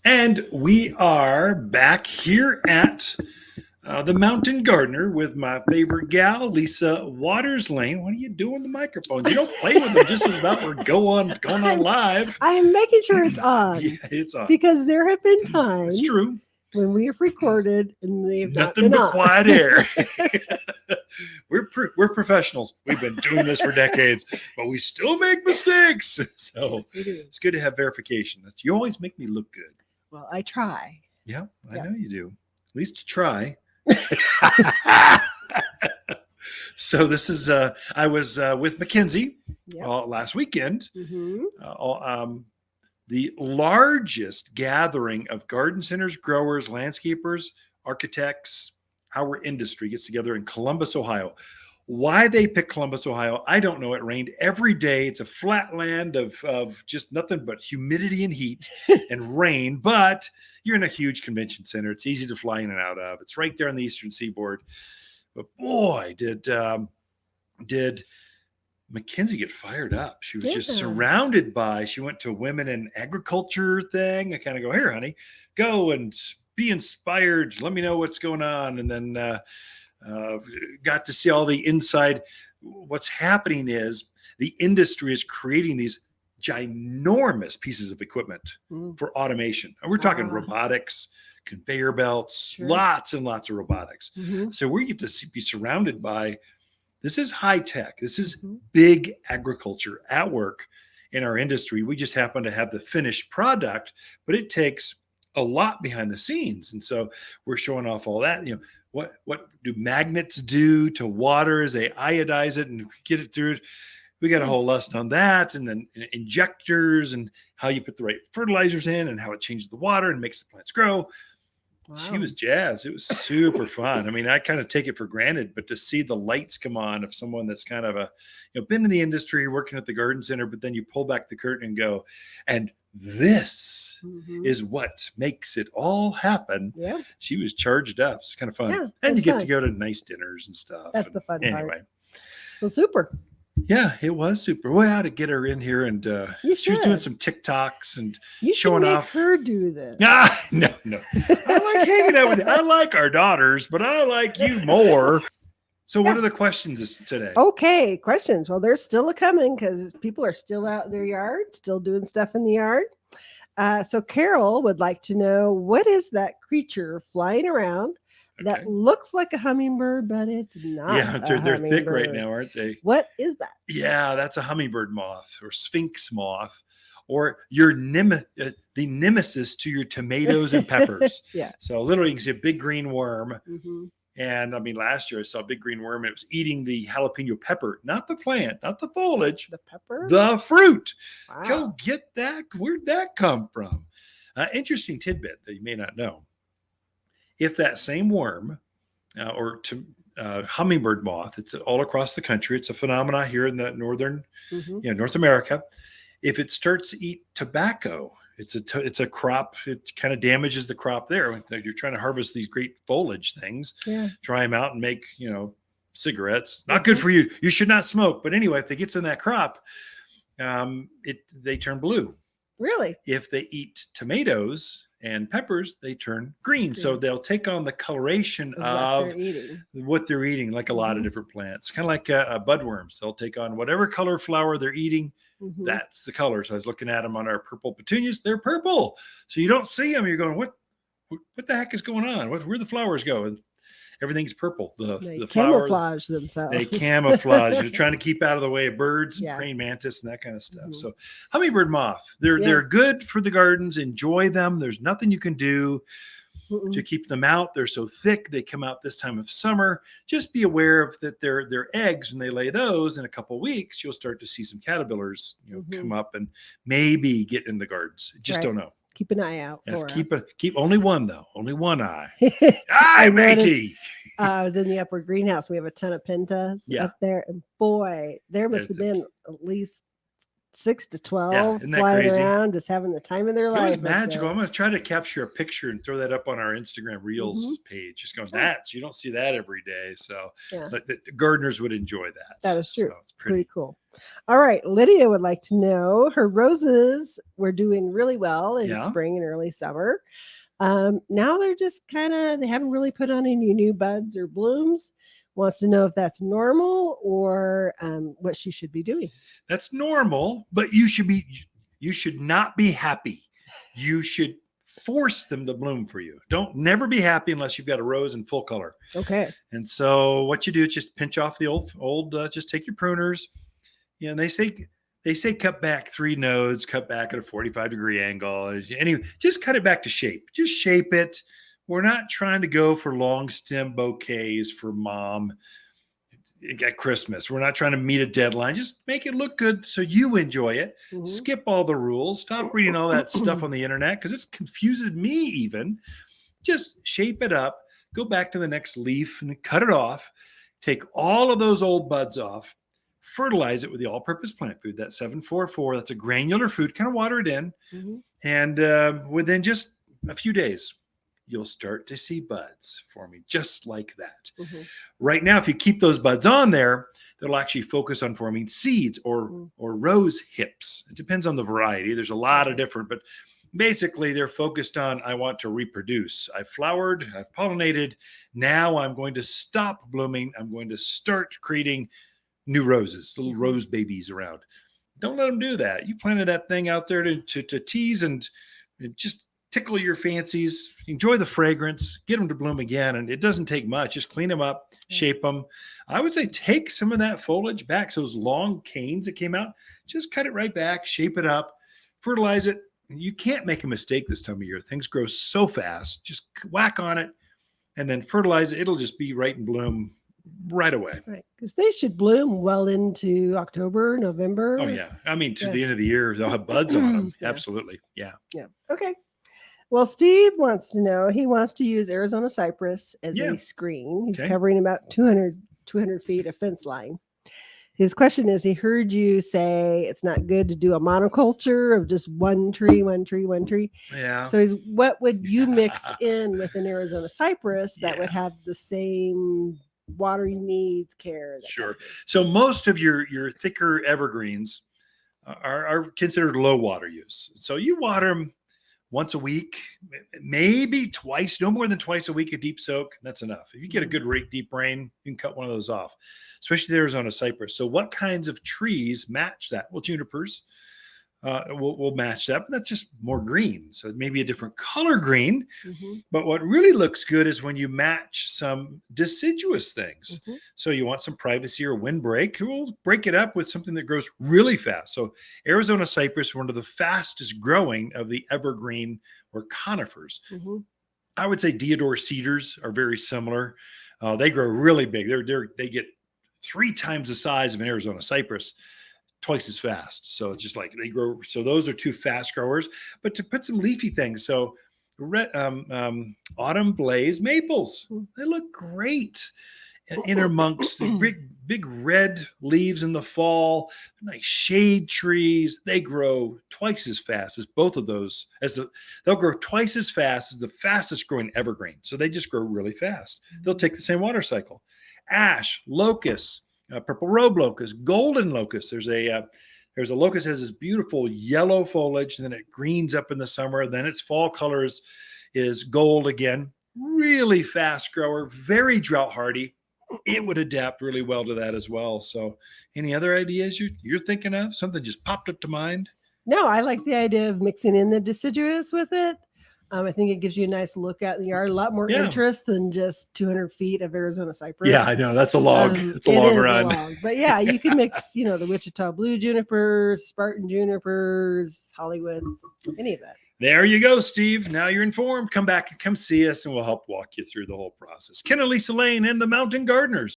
And we are back here at the Mountain Gardener with my favorite gal, Lisa Waters Lane. What are you doing with the microphones? You don't play with them just as about we're going on live. I'm making sure it's on. Yeah, it's on. Because there have been It's times true. when we have recorded and they've not Nothing been but on. quiet air. We're professionals. We've been doing this for decades, but we still make mistakes. So Yes, we do. it's good to have verification. You always make me look good. Well, I try. Yeah, I know you do. At least you try. So this is I was with Mackenzie last weekend. The largest gathering of garden centers, growers, landscapers, architects, our industry gets together in Columbus, Ohio. Why they picked Columbus, Ohio, I don't know. It rained every day. It's a flat land of just nothing but humidity and heat and rain, but you're in a huge convention center. It's easy to fly in and out of. It's right there on the eastern seaboard. But boy, did Mackenzie get fired up. She was just surrounded by, she went to a women in agriculture thing. I kind of go, here, honey, go and be inspired. Let me know what's going on. And then got to see all the inside. What's happening is the industry is creating these ginormous pieces of equipment for automation. And we're talking robotics, conveyor belts, lots and lots of robotics. So we get to be surrounded by, this is high tech. This is big agriculture at work in our industry. We just happen to have the finished product, but it takes a lot behind the scenes. And so we're showing off all that. You know, what do magnets do to water as they iodize it and get it through? We got a whole lesson on that, and then injectors and how you put the right fertilizers in and how it changes the water and makes the plants grow. Wow. She was jazzed. It was super fun. I mean, I kind of take it for granted, but to see the lights come on of someone that's kind of been in the industry, working at the garden center, but then you pull back the curtain and go, and this is what makes it all happen. Yeah. She was charged up. It's kind of fun. Yeah, and you get to go to nice dinners and stuff. That's the fun part. Anyway. Well, super. Yeah, it was super. We had to get her in here, and she was doing some TikToks and showing off. Her do this. No. I like hanging out with you. I like our daughters, but I like you more. So, what are the questions today? Okay, questions. Well, they're still coming because people are still out in their yard, still doing stuff in the yard. So, Carol would like to know, what is that creature flying around? That looks like a hummingbird, but it's not. Yeah, they're thick right now, aren't they? What is that? Yeah, that's a hummingbird moth or sphinx moth, or your the nemesis to your tomatoes and peppers. Yeah. So literally, you can see a big green worm. And I mean, last year I saw a big green worm. It was eating the jalapeno pepper, not the plant, not the foliage, the pepper, the fruit. Wow. Go get that. Where'd that come from? Interesting tidbit that you may not know. If that same worm hummingbird moth, it's all across the country. It's a phenomenon here in the northern, North America. If it starts to eat tobacco, it's a crop. It kind of damages the crop there. You're trying to harvest these great foliage things, dry them out and make, cigarettes. Not good for you. You should not smoke. But anyway, if it gets in that crop, they turn blue. Really? If they eat tomatoes and peppers, they turn green. So they'll take on the coloration of what they're eating, like a lot of different plants. Kind of like budworms. They'll take on whatever color flower they're eating. That's the color. So I was looking at them on our purple petunias. They're purple. So you don't see them. You're going, what the heck is going on? Where'd the flowers go? And everything's purple. The camouflage themselves. They camouflage. You're trying to keep out of the way of birds and praying mantis and that kind of stuff. So hummingbird moth, they're good for the gardens. Enjoy them. There's nothing you can do to keep them out. They're so thick. They come out this time of summer. Just be aware of that their eggs, when they lay those in a couple of weeks, you'll start to see some caterpillars come up and maybe get in the gardens. Just don't know. Keep an eye out. Yes, keep only one though. Only one eye. Eye, matey. I was in the upper greenhouse. We have a ton of pentas up there, and boy, there must have been at least 6 to Yeah, 12 isn't that flying crazy? around, just having the time of their It was life up magical. I'm there. going to try to capture a picture and throw that up on our Instagram Hmm. Reels page. Just going, Oh, that's, you don't see that every day. So yeah, the gardeners would enjoy that. that is So true. it's Pretty pretty. cool. All right. Lydia would like to know her roses were doing really well in Yeah. spring and early summer. Now they're just kind of, they haven't really put on any new buds or blooms. Wants to know if that's normal or what she should be doing. That's normal, but you should not be happy. You should force them to bloom for you. Don't never be happy unless you've got a rose in full color. Okay. And so what you do is just pinch off the old just take your pruners. You know, they say cut back 3 nodes, cut back at a 45-degree angle. Anyway, just cut it back to shape. Just shape it. We're not trying to go for long stem bouquets for mom at Christmas. We're not trying to meet a deadline. Just make it look good so you enjoy it. Mhm. Skip all the rules. Stop reading all that stuff on the internet because it confuses me even. Just shape it up. Go back to the next leaf and cut it off. Take all of those old buds off. Fertilize it with the all-purpose plant food. That 744. That's a granular food. Kind of water it in, Mhm. and within just a few days, you'll start to see buds forming just like that. Mhm. Right now, if you keep those buds on there, they'll actually focus on forming seeds or rose hips. It depends on the variety. There's a lot of Okay. different, but basically they're focused on I want to reproduce. I've flowered, I've pollinated. Now I'm going to stop blooming. I'm going to start creating new roses, little Mhm. rose babies around. Don't let them do that. You planted that thing out there to tease and just tickle your fancies, enjoy the fragrance, get them to bloom again. And it doesn't take much. Just clean them up, shape them. I would say take some of that foliage back. So those long canes that came out, just cut it right back, shape it up, fertilize it. You can't make a mistake this time of year. Things grow so fast. Just whack on it and then fertilize it. It'll just be right in bloom right away. Right. Because they should bloom well into October, Oh, November. yeah. I mean, to Yeah. the end of the year, they'll have buds on them. Yeah. Absolutely. Yeah. Yeah. Okay. Well, Steve wants to know, he wants to use Arizona cypress as Yeah. a screen. He's Okay. covering about 200 feet of fence line. His question is, he heard you say it's not good to do a monoculture of just one tree, one tree, one tree. Yeah. So he's, what would you mix in with an Arizona cypress that would Yeah. have the same watering needs, care? That Sure. kind of thing? So most of your thicker evergreens are considered low water use. So you water them once a week, maybe twice, no more than twice a week, a deep soak. That's enough. If you get a good deep rain, you can cut one of those off, especially the Arizona cypress. So what kinds of trees match that? Well, junipers will match that, but that's just more green. So it may be a different color green. Mm-hmm. But what really looks good is when you match some deciduous things. Mm-hmm. So you want some privacy or windbreak, we'll break it up with something that grows really fast. So Arizona cypress, one of the fastest growing of the evergreen or conifers. Mm-hmm. I would say deodar cedars are very similar. They grow really big. They get 3 times the size of an Arizona cypress, twice as fast. So it's just like they grow. So those are 2 fast growers. But to put some leafy things, so autumn blaze maples, they look great in amongst the big red leaves in the fall. Nice shade trees. They grow twice as fast as both of those. They'll grow twice as fast as the fastest growing evergreen. So they just grow really fast. They'll take the same water cycle. Ash, locust, purple robe locust, golden locust. There's a locust that has this beautiful yellow foliage, and then it greens up in the summer. Then its fall colors is gold again. Really fast grower, very drought hardy. It would adapt really well to that as well. So, any other ideas you're thinking of? Something just popped up to mind? No, I like the idea of mixing in the deciduous with it. I think it gives you a nice look out in the yard, a lot more Yeah. interest than just 200 feet of Arizona cypress. Yeah, I know. That's a log. It's a It long is run. long. But yeah, you can mix, the Wichita blue junipers, Spartan junipers, Hollywoods, any of that. There you go, Steve. Now you're informed. Come back and come see us, and we'll help walk you through the whole process. Ken and Lisa Lane and the Mountain Gardeners.